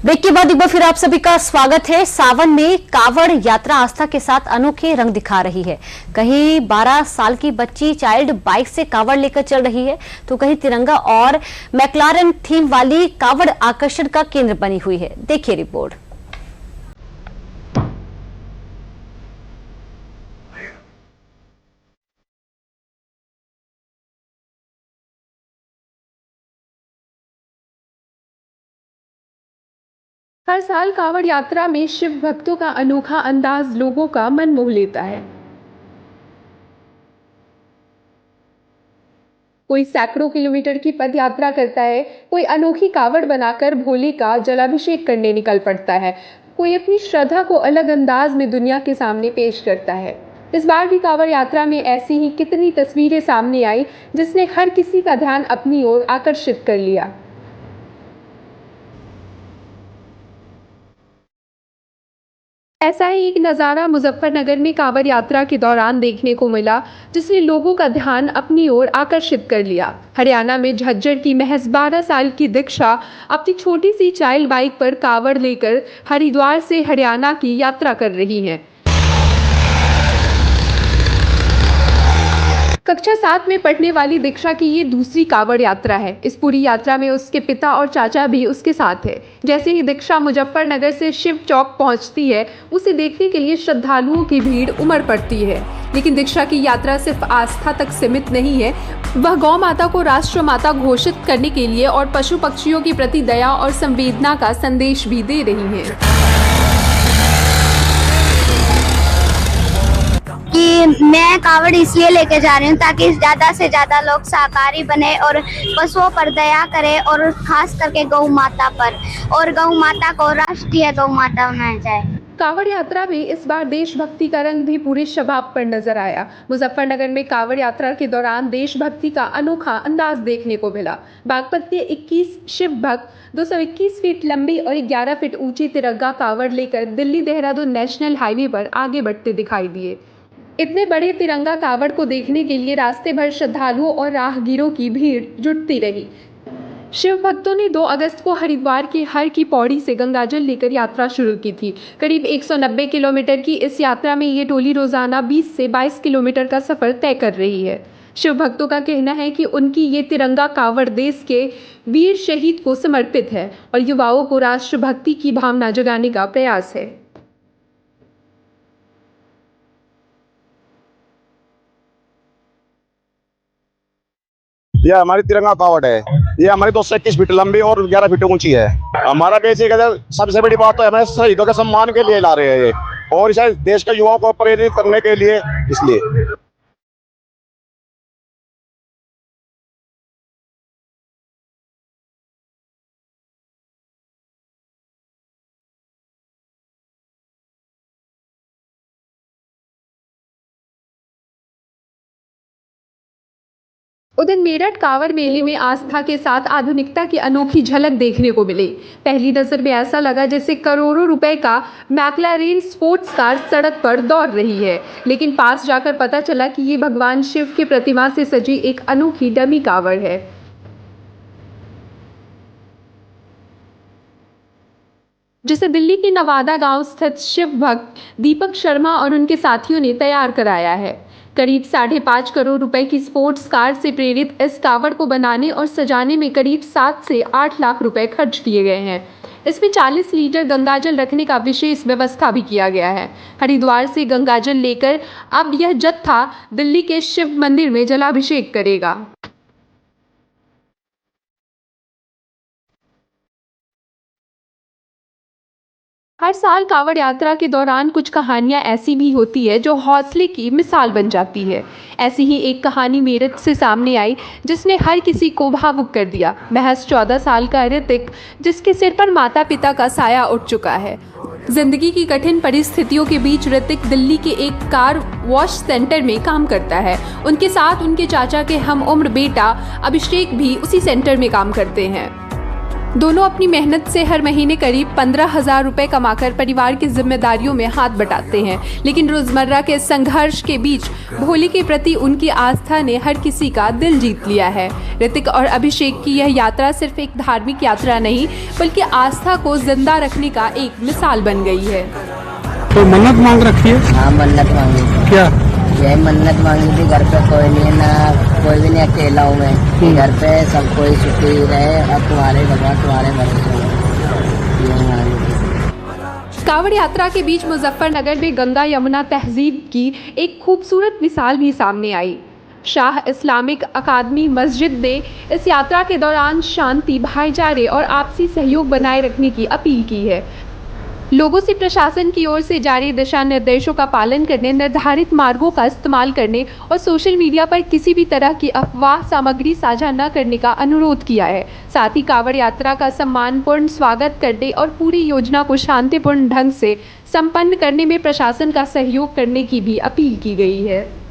Break के बाद एक बार फिर आप सभी का स्वागत है। सावन में कावड़ यात्रा आस्था के साथ अनोखे रंग दिखा रही है। कहीं 12 साल की बच्ची चाइल्ड बाइक से कावड़ लेकर चल रही है, तो कहीं तिरंगा और मैक्लारन थीम वाली कावड़ आकर्षण का केंद्र बनी हुई है। देखिए रिपोर्ट। हर साल कांवड़ यात्रा में शिव भक्तों का अनोखा अंदाज लोगों का मन मोह लेता है। कोई सैकड़ों किलोमीटर की पद यात्रा करता है, कोई अनोखी कावड़ बनाकर भोले का जलाभिषेक करने निकल पड़ता है, कोई अपनी श्रद्धा को अलग अंदाज में दुनिया के सामने पेश करता है। इस बार भी कांवड़ यात्रा में ऐसी ही कितनी तस्वीरें सामने आई, जिसने हर किसी का ध्यान अपनी ओर आकर्षित कर लिया। ऐसा ही एक नज़ारा मुजफ्फरनगर में कांवड़ यात्रा के दौरान देखने को मिला, जिसने लोगों का ध्यान अपनी ओर आकर्षित कर लिया। हरियाणा में झज्जर की महज 12 साल की दीक्षा अपनी छोटी सी चाइल्ड बाइक पर कांवड़ लेकर हरिद्वार से हरियाणा की यात्रा कर रही हैं। कक्षा 7 में पढ़ने वाली दीक्षा की ये दूसरी कांवड़ यात्रा है। इस पूरी यात्रा में उसके पिता और चाचा भी उसके साथ है। जैसे ही दीक्षा मुजफ्फरनगर से शिव चौक पहुंचती है, उसे देखने के लिए श्रद्धालुओं की भीड़ उमड़ पड़ती है। लेकिन दीक्षा की यात्रा सिर्फ आस्था तक सीमित नहीं है, वह गौ माता को राष्ट्र माता घोषित करने के लिए और पशु पक्षियों के प्रति दया और संवेदना का संदेश भी दे रही है। कि मैं कावड़ इसलिए लेके जा रही हूँ ताकि ज़्यादा से ज़्यादा लोग शाकाहारी बने और पशुओं पर दया करें, और खास करके गौ माता पर, और गौ माता को राष्ट्रीय गौ माता बनाया जाए। कांवड़ यात्रा में इस बार देशभक्ति का रंग भी पूरे शबाब पर नजर आया। मुजफ्फरनगर में कांवड़ यात्रा के दौरान देशभक्ति का अनोखा अंदाज देखने को मिला। बागपत के 21 शिव भक्त 221 फीट लंबी और 11 फीट ऊंची तिरंगा कांवड़ लेकर दिल्ली देहरादून नेशनल हाईवे पर आगे बढ़ते दिखाई दिए। इतने बड़े तिरंगा कावड़ को देखने के लिए रास्ते भर श्रद्धालुओं और राहगीरों की भीड़ जुटती रही। शिव भक्तों ने 2 अगस्त को हरिद्वार के हर की पौड़ी से गंगाजल लेकर यात्रा शुरू की थी। करीब 190 किलोमीटर की इस यात्रा में ये टोली रोजाना 20 से 22 किलोमीटर का सफर तय कर रही है। शिव भक्तों का कहना है कि उनकी ये तिरंगा कावड़ देश के वीर शहीद को समर्पित है और युवाओं को राष्ट्रभक्ति की भावना जगाने का प्रयास है। यह हमारी तिरंगा कावड़ है। ये हमारी 221 फीट लंबी और 11 फीट ऊंची है। हमारा बेसिक सबसे बड़ी बात तो हमें शहीदों के सम्मान के लिए ला रहे हैं और इसे देश के युवाओं को प्रेरित करने के लिए, इसलिए। उधर मेरठ कांवड़ मेले में आस्था के साथ आधुनिकता की अनोखी झलक देखने को मिली। पहली नजर में ऐसा लगा जैसे करोड़ों रुपए का मैक्लारेन स्पोर्ट्स कार सड़क पर दौड़ रही है, लेकिन पास जाकर पता चला कि ये भगवान शिव की प्रतिमा से सजी एक अनोखी डमी कांवड़ है। जिसे दिल्ली के नवादा गांव स्थित शिव भक्त दीपक शर्मा और उनके साथियों ने तैयार कराया है। करीब 5.5 करोड़ रुपए की स्पोर्ट्स कार से प्रेरित इस कावड़ को बनाने और सजाने में करीब 7 से 8 लाख रुपए खर्च किए गए हैं। इसमें 40 लीटर गंगाजल रखने का विशेष व्यवस्था भी किया गया है। हरिद्वार से गंगाजल लेकर अब यह जत्था दिल्ली के शिव मंदिर में जलाभिषेक करेगा। हर साल कांवड़ यात्रा के दौरान कुछ कहानियां ऐसी भी होती है जो हौसले की मिसाल बन जाती है। ऐसी ही एक कहानी मेरठ से सामने आई, जिसने हर किसी को भावुक कर दिया। महज 14 साल का ऋतिक, जिसके सिर पर माता पिता का साया उठ चुका है। जिंदगी की कठिन परिस्थितियों के बीच ऋतिक दिल्ली के एक कार वॉश सेंटर में काम करता है। उनके साथ उनके चाचा के हम उम्र बेटा अभिषेक भी उसी सेंटर में काम करते हैं। दोनों अपनी मेहनत से हर महीने करीब 15,000 रुपए कमाकर परिवार की जिम्मेदारियों में हाथ बटाते हैं, लेकिन रोजमर्रा के संघर्ष के बीच भोले के प्रति उनकी आस्था ने हर किसी का दिल जीत लिया है। ऋतिक और अभिषेक की यह यात्रा सिर्फ एक धार्मिक यात्रा नहीं, बल्कि आस्था को जिंदा रखने का एक मिसाल बन गई है। तो मन्नत मांग रखी है? हाँ, मन्नत मांगी थी। क्या? यही मन्नत मांगी थी, घर पे कोई नहीं है, ना कोई भी नहीं, अकेला हूँ मैं। घर पे सब कोई सुखी रहे, अब तुम्हारे भगवान तुम्हारे भरोसे हो। यही मांगी थी। कावड़ यात्रा के बीच मुजफ्फरनगर में गंगा यमुना तहजीब की एक खूबसूरत मिसाल भी सामने आई। शाह इस्लामिक अकादमी मस्जिद ने इस यात्रा के दौरान शांति, भाईचारे और आपसी सहयोग बनाए रखने की अपील की है। लोगों से प्रशासन की ओर से जारी दिशा निर्देशों का पालन करने, निर्धारित मार्गों का इस्तेमाल करने और सोशल मीडिया पर किसी भी तरह की अफवाह सामग्री साझा न करने का अनुरोध किया है। साथ ही कावड़ यात्रा का सम्मानपूर्ण स्वागत करने और पूरी योजना को शांतिपूर्ण ढंग से संपन्न करने में प्रशासन का सहयोग करने की भी अपील की गई है।